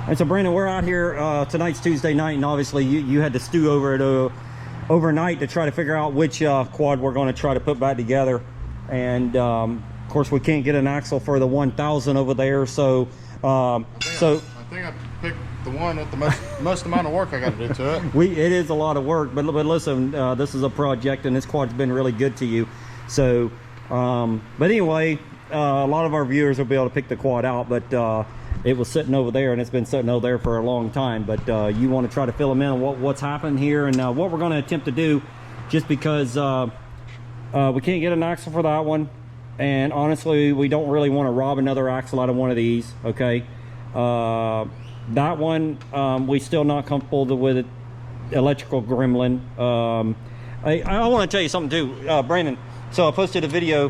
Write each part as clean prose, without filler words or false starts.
And so Brandon, we're out here, tonight's Tuesday night, and obviously you had to stew over it overnight to try to figure out which quad we're going to try to put back together. And of course we can't get an axle for the 1000 over there, so I think I picked the one with the most amount of work I got to do to it. It is a lot of work, but listen, this is a project, and this quad's been really good to you. So, but anyway, a lot of our viewers will be able to pick the quad out, but it was sitting over there, and it's been sitting over there for a long time. But you want to try to fill them in on what's happened here, and what we're going to attempt to do, just because we can't get an axle for that one, and honestly we don't really want to rob another axle out of one of these. Okay, that one we still not comfortable with it. Electrical gremlin. I want to tell you something too, Brandon. So I posted a video,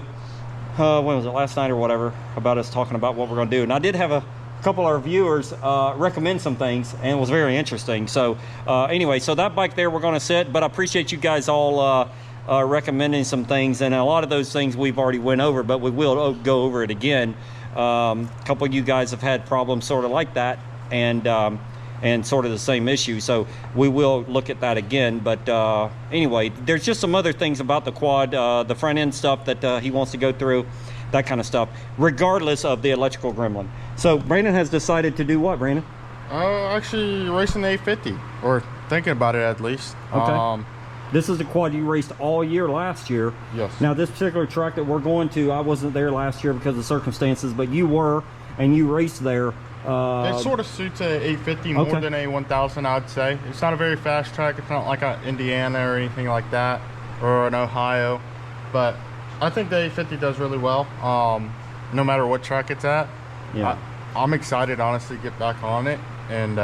when was it, last night or whatever, about us talking about what we're going to do, and I did have a couple of our viewers recommend some things, and it was very interesting. So anyway, so that bike there we're going to sit, but I appreciate you guys all recommending some things, and a lot of those things we've already went over, but we will go over it again. A couple of you guys have had problems sort of like that, and sort of the same issue, so we will look at that again. But anyway, there's just some other things about the quad, the front end stuff that he wants to go through, that kind of stuff, regardless of the electrical gremlin. So Brandon has decided to do what, Brandon? Actually racing the 850, or thinking about it at least. Okay. This is the quad you raced all year last year. Yes. Now this particular track that we're going to, I wasn't there last year because of circumstances, but you were, and you raced there. It sort of suits a 850 more than a 1000, I'd say. It's not a very fast track. It's not like a Indiana or anything like that, or an Ohio, but I think the 850 does really well, no matter what track it's at. Yeah. I'm excited, honestly, to get back on it and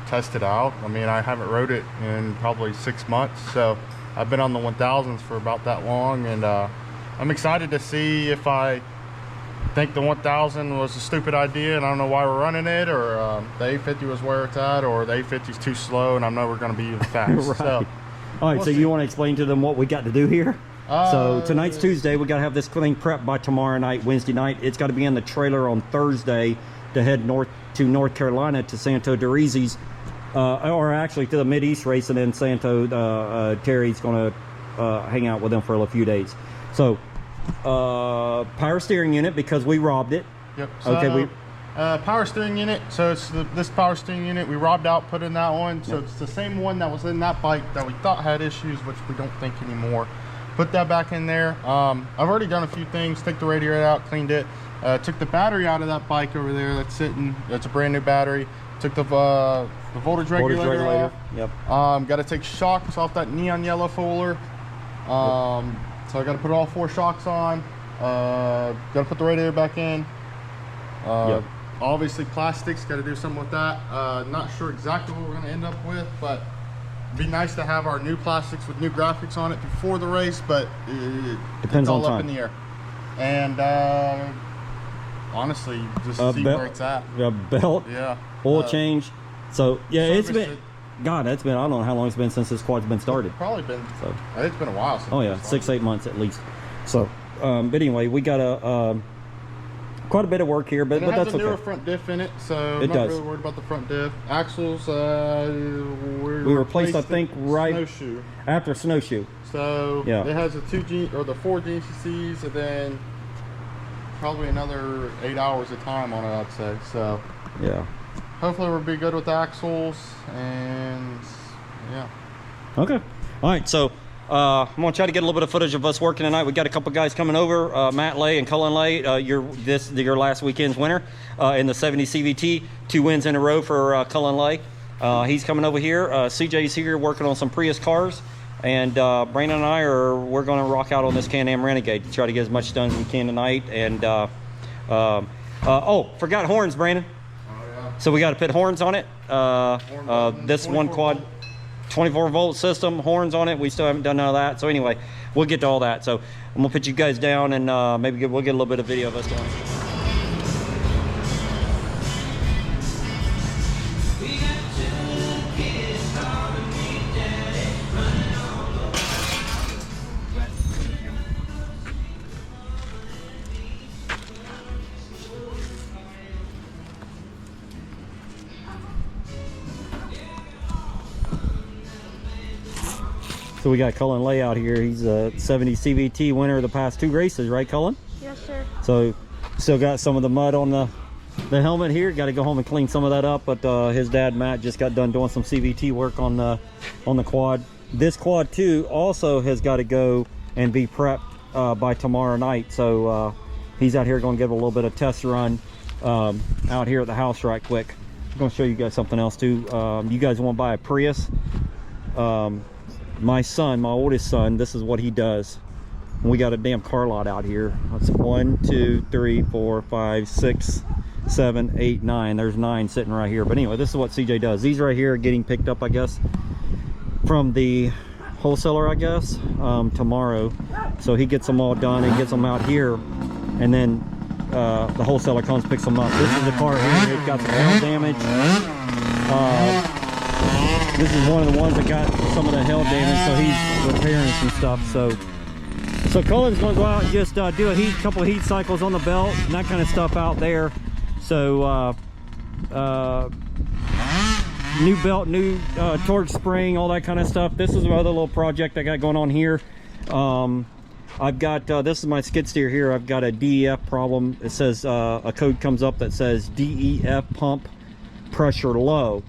test it out. I mean, I haven't rode it in probably 6 months, so I've been on the 1000s for about that long, and I'm excited to see if I think the 1000 was a stupid idea and I don't know why we're running it, or the 850 was where it's at, or the 850 is too slow and I know we're going to be fast. Right. So, all right, so you want to explain to them what we got to do here? So tonight's Tuesday, we got to have this thing prepped by tomorrow night, Wednesday night. It's got to be in the trailer on Thursday to head north to North Carolina to Santo Dorizi's, or actually to the Mid-East race, and then Santo, Terry's going to hang out with them for a few days. So power steering unit, because we robbed it. Yep. So, okay. Power steering unit. So it's this power steering unit we robbed out, put in that one. So it's the same one that was in that bike that we thought had issues, which we don't think anymore. Put that back in there. I've already done a few things. Took the radiator out, cleaned it. Took the battery out of that bike over there that's sitting. That's a brand new battery. Took the voltage regulator off. Yep. Got to take shocks off that neon yellow Fuller. So I got to put all 4 shocks on. Got to put the radiator back in. Obviously plastics, got to do something with that. Not sure exactly what we're going to end up with, but it'd be nice to have our new plastics with new graphics on it before the race, but depends it's all on up time. in the air. And honestly, just see where it's at. Belt, oil change. So yeah, it's been, God, that's been, I don't know how long it's been since this quad's been started. Probably been, it's been a while since. Oh yeah, 6-8 months at least. So but anyway, we got a quite a bit of work here, but that's okay. It has a newer front diff in it, so I'm not really worried about the front diff. Axles, we replaced, I think, right snowshoe. After snowshoe. So it has the 4 Gnccs, and then probably another 8 hours of time on it, I'd say. So yeah, hopefully we'll be good with the axles, and yeah. Okay. All right, so I'm gonna try to get a little bit of footage of us working tonight. We got a couple guys coming over, Matt Lay and Cullen Lay. Your last weekend's winner in the 70 CVT, 2 wins in a row for Cullen Lay. He's coming over here. CJ's here working on some Prius cars, and Brandon and I we're gonna rock out on this Can-Am Renegade to try to get as much done as we can tonight. And oh, forgot horns, Brandon. Oh yeah. So we got to put horns on it. This one quad. 24-volt system, horns on it. We still haven't done none of that. So anyway, we'll get to all that. So I'm gonna put you guys down, and maybe we'll get a little bit of video of us doing it. So we got Cullen Lay out here. He's a 70 CVT winner of the past 2 races, right, Cullen? Yes, sir. So still got some of the mud on the helmet here. Got to go home and clean some of that up. But his dad Matt just got done doing some CVT work on the quad. This quad too also has got to go and be prepped by tomorrow night. So he's out here going to give a little bit of test run out here at the house right quick. I'm going to show you guys something else too. You guys want to buy a Prius? My son, my oldest son, this is what he does. We got a damn car lot out here. That's 1, 2, 3, 4, 5, 6, 7, 8, 9. There's 9 sitting right here. But anyway, this is what CJ does. These right here are getting picked up, I guess, from the wholesaler, I guess, tomorrow. So he gets them all done and gets them out here, and then the wholesaler comes picks them up. This is the car here. It's got some hail damage. This is one of the ones that got some of the hail damage, so he's repairing some stuff. So Cullen's going to go out and just do a couple of heat cycles on the belt and that kind of stuff out there. So new belt, new torque spring, all that kind of stuff. This is another little project I got going on here. I've got this is my skid steer here. I've got a DEF problem. It says a code comes up that says DEF pump pressure low.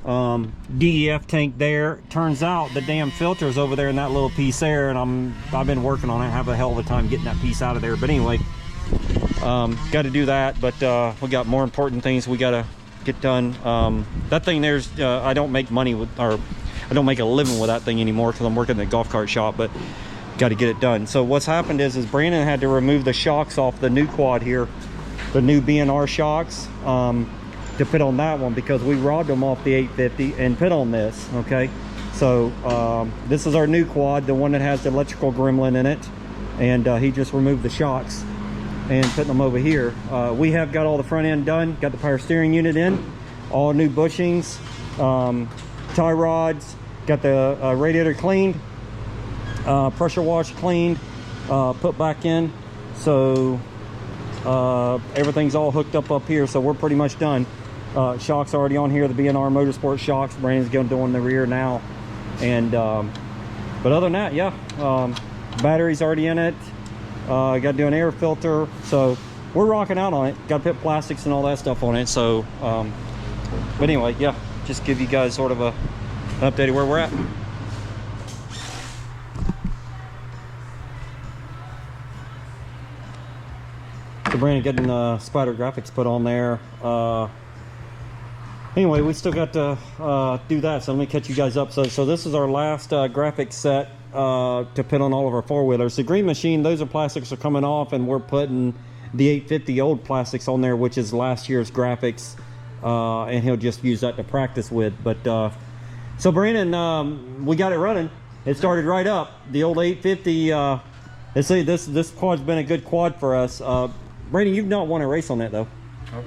DEF tank there. Turns out the damn filter's over there in that little piece there, and I've been working on it. I have a hell of a time getting that piece out of there. But anyway, got to do that. But we got more important things we got to get done. That thing there's I don't make money with, or I don't make a living with that thing anymore because I'm working in the golf cart shop, but got to get it done. So what's happened is Brandon had to remove the shocks off the new quad here, the new B&R shocks, to put on that one, because we robbed them off the 850 and put on this. Okay, so this is our new quad, the one that has the electrical gremlin in it, and he just removed the shocks and putting them over here. We have got all the front end done, got the power steering unit in, all new bushings, tie rods, got the radiator cleaned, pressure wash cleaned, put back in. So everything's all hooked up here, so we're pretty much done. Shocks already on here, the B&R Motorsport shocks. Brandon's going to do in the rear now, and but other than that, yeah, battery's already in it. Got to do an air filter, so we're rocking out on it. Got to put plastics and all that stuff on it. So but anyway, yeah, just give you guys sort of an update of where we're at. So Brandon getting the Spider graphics put on there. Anyway, we still got to do that, so let me catch you guys up. So this is our last graphics set to put on all of our four-wheelers. The green machine, those are plastics are coming off, and we're putting the 850 old plastics on there, which is last year's graphics, and he'll just use that to practice with. But so Brandon, we got it running. It started right up. The old 850. Let's say this quad's been a good quad for us. Brandon, you've not won a race on that though.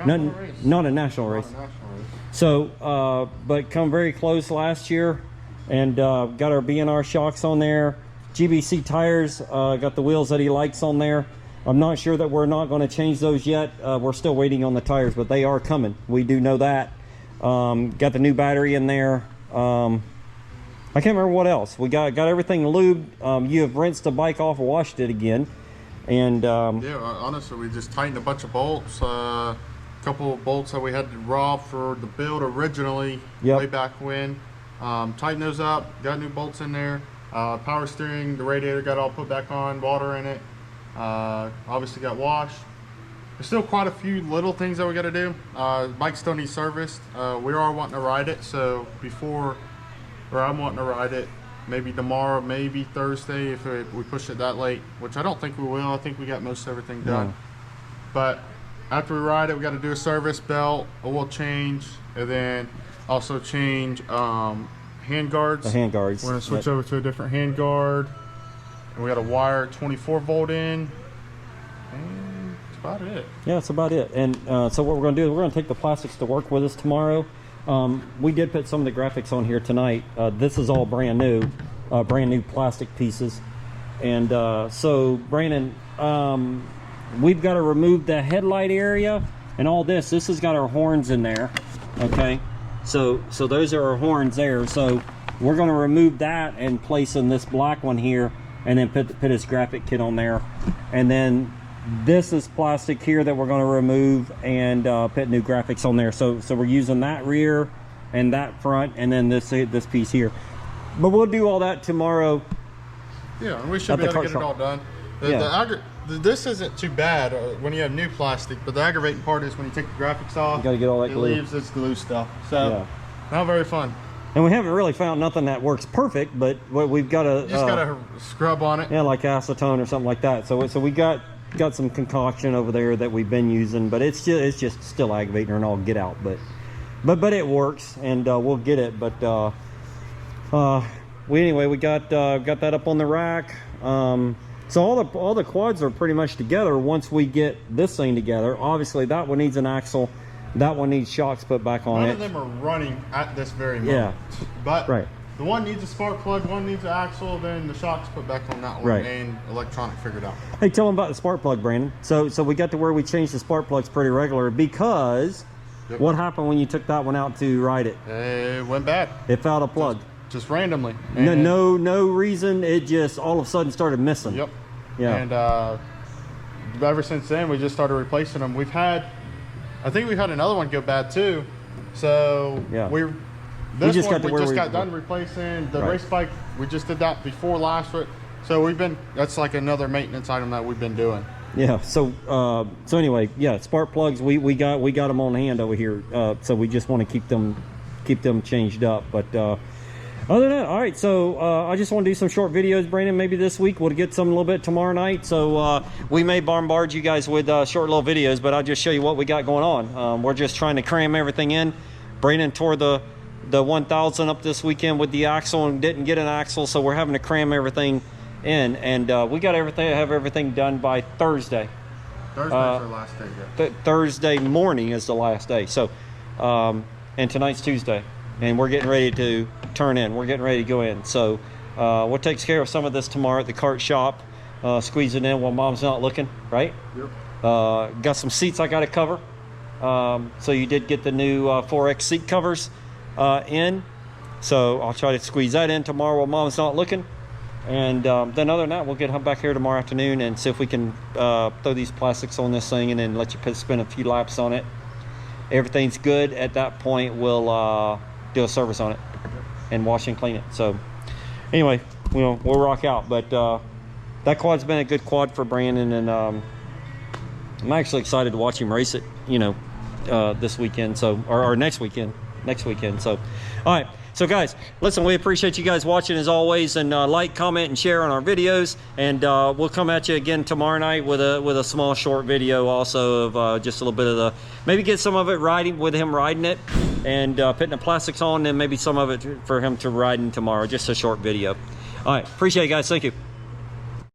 Not a national race. So, but come very close last year, and got our B&R shocks on there. GBC tires, got the wheels that he likes on there. I'm not sure that we're not going to change those yet. We're still waiting on the tires, but they are coming. We do know that. Got the new battery in there. I can't remember what else. We got everything lubed. You have rinsed the bike off, washed it again, and yeah, honestly, we just tightened a bunch of bolts. Couple of bolts that we had to rob for the build originally, way back when. Tighten those up, got new bolts in there. Power steering, the radiator got all put back on, water in it. Obviously got washed. There's still quite a few little things that we got to do. Bike still needs serviced. We are wanting to ride it, so I'm wanting to ride it maybe tomorrow, maybe Thursday if we push it that late, which I don't think we will. I think we got most everything done. But after we ride it, we got to do a service, belt, oil change, and then also change hand guards. The hand guards. We're going to switch over to a different hand guard. And we got a wire 24 volt in. And that's about it. Yeah, that's about it. And so what we're going to do is we're going to take the plastics to work with us tomorrow. We did put some of the graphics on here tonight. This is all brand new plastic pieces. And so Brandon, we've got to remove the headlight area and all this. This has got our horns in there. Okay, so those are our horns there. So we're going to remove that and place in this black one here, and then put his graphic kit on there. And then this is plastic here that we're going to remove and put new graphics on there. So we're using that rear and that front, and then this piece here. But we'll do all that tomorrow. Yeah, and we should be able to get it all done. This isn't too bad when you have new plastic, but the aggravating part is when you take the graphics off, you gotta get all that glue. It leaves this glue stuff. So not very fun. And we haven't really found nothing that works perfect, but we've got to just gotta scrub on it. Yeah, like acetone or something like that. So we got some concoction over there that we've been using, but it's just still aggravating and all get out. But it works, and we'll get it. But anyway, we got that up on the rack. So all the quads are pretty much together once we get this thing together. Obviously, that one needs an axle. That one needs shocks put back on it. None of them are running at this very moment. Yeah. But right. The one needs a spark plug, one needs an axle, then the shocks put back on that one, right. And electronic figured out. Hey, tell them about the spark plug, Brandon. So we got to where we changed the spark plugs pretty regular because what happened when you took that one out to ride it? It went bad. It fouled a plug. Just randomly. No reason. It just all of a sudden started missing. Yep. Yeah. And ever since then, we just started replacing them. I think we've had another one go bad too. So this one we just got done replacing. The race bike, we just did that before last week. So that's like another maintenance item that we've been doing. Yeah. So anyway, spark plugs we got them on hand over here. So we just want to keep them changed up. But other than that, all right. So I just want to do some short videos, Brandon. Maybe this week we'll get some a little bit tomorrow night. So we may bombard you guys with short little videos, but I'll just show you what we got going on. We're just trying to cram everything in. Brandon tore the 1000 up this weekend with the axle and didn't get an axle, so we're having to cram everything in. And we got have everything done by Thursday. Thursday's our last day. Thursday morning is the last day. So and tonight's Tuesday, and we're getting ready to turn in. We're getting ready to go in. So we'll take care of some of this tomorrow at the cart shop, squeeze it in while Mom's not looking, right? Yep. Got some seats I got to cover. So you did get the new 4X seat covers in. So I'll try to squeeze that in tomorrow while Mom's not looking. And then other than that, we'll get back here tomorrow afternoon and see if we can throw these plastics on this thing and then let you spin a few laps on it. Everything's good. At that point, we'll do a service on it and wash and clean it. So anyway, we'll rock out. But that quad's been a good quad for Brandon, and I'm actually excited to watch him race it, this weekend. So or next weekend. So all right. So guys, listen, we appreciate you guys watching as always, and like, comment, and share on our videos. And we'll come at you again tomorrow night with a small short video also of just a little bit of maybe get some of it with him riding it and putting the plastics on, and maybe some of it for him to ride in tomorrow. Just a short video. All right, appreciate it, guys. Thank you.